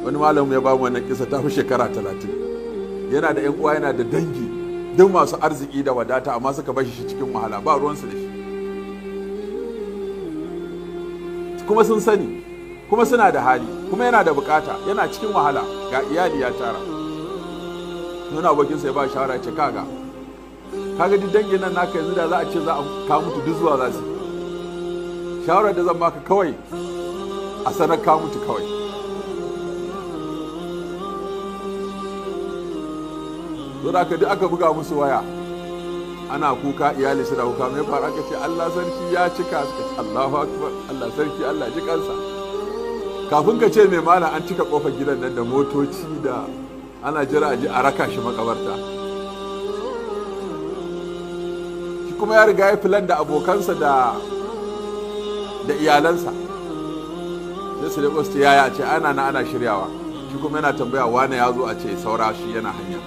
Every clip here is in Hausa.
wani malamu ya ba mu wannan kisa ta fi shekara 30. Yana da 'yan uwa, yana da dangi duk masu arziki da wadata, amma suka bashi shi cikin wahala, ba ruwansu da shi, kuma sun sani, kuma suna da hali, kuma yana da bukata, yana cikin wahala, ga iyali ya tara. Nuna abokinsa ya ba shawara, ce kaga duk dangin nan naka yanzu da za a ce za a ka mutu duk zuwa za su. Shawarar da zan baka kawai a sanar ka mutu kawai. Don haka duk aka buga musu waya, ana kuka, iyali suna kuka, mai fara aka ce Allah sarki ya cika, suka ce Allahu akbar, Allah sarki, Allah ji kansa. Kafin ka ce mai mana an cika kofar gidan nan da motoci da ana jira a ji a raka shi makabarta. Shi kuma ya riga ya filan da abokansa da iyalansa. Sai su leƙo su yaya ce ana shiryawa. Shi kuma yana tambaya wane ya zo, a ce saura shi yana hanya.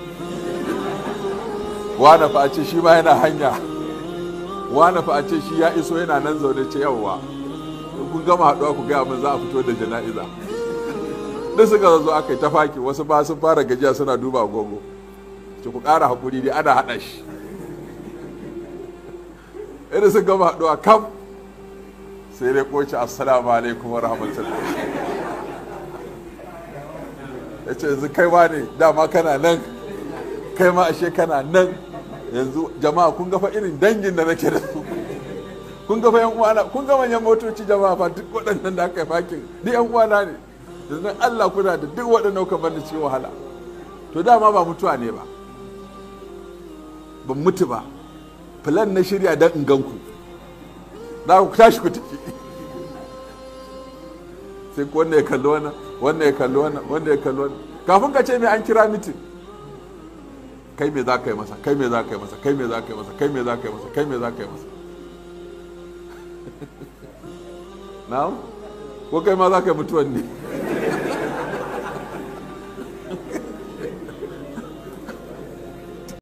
Wane fa a ce shi ma yana hanya. Wane fa a ce shi ya iso yana nan zaune, ce yawwa. Kun gama haɗuwa ku gaya min za a fito da jana'iza. Duk suka zo aka yi ta faki, wasu ba sun fara gajiya suna duba agogo. Ce ku ƙara haƙuri dai ana haɗa shi. Idan sun gama haɗuwa kam sai dai koci assalamu alaikum wa rahmatullahi. Ya ce yanzu kai ma ne dama kana nan, kai ma ashe kana nan. Yanzu jama'a kun gafa irin dangin da nake da su, kun gafa yan uwana, kun ga manyan motoci jama'a fa duk waɗannan da aka yi fakin duk yan uwana ne. Yanzu Allah kuna da duk waɗannan kuka bar da cikin wahala. To dama ba mutuwa ne ba, ban mutu ba, filan na shirya don in ganku, za ku tashi ku tafi. Sai ku wanda ya kalli wannan, wanda ya kalli wannan, wanda ya kalli wannan. Kafin ka ce mai an kira mitin, kai me za ka yi masa, kai me za ka yi masa, kai me za ka yi masa, kai me za ka yi masa, kai me za ka yi masa. Na'am? Ko kai ma za ka yi mutuwan ne?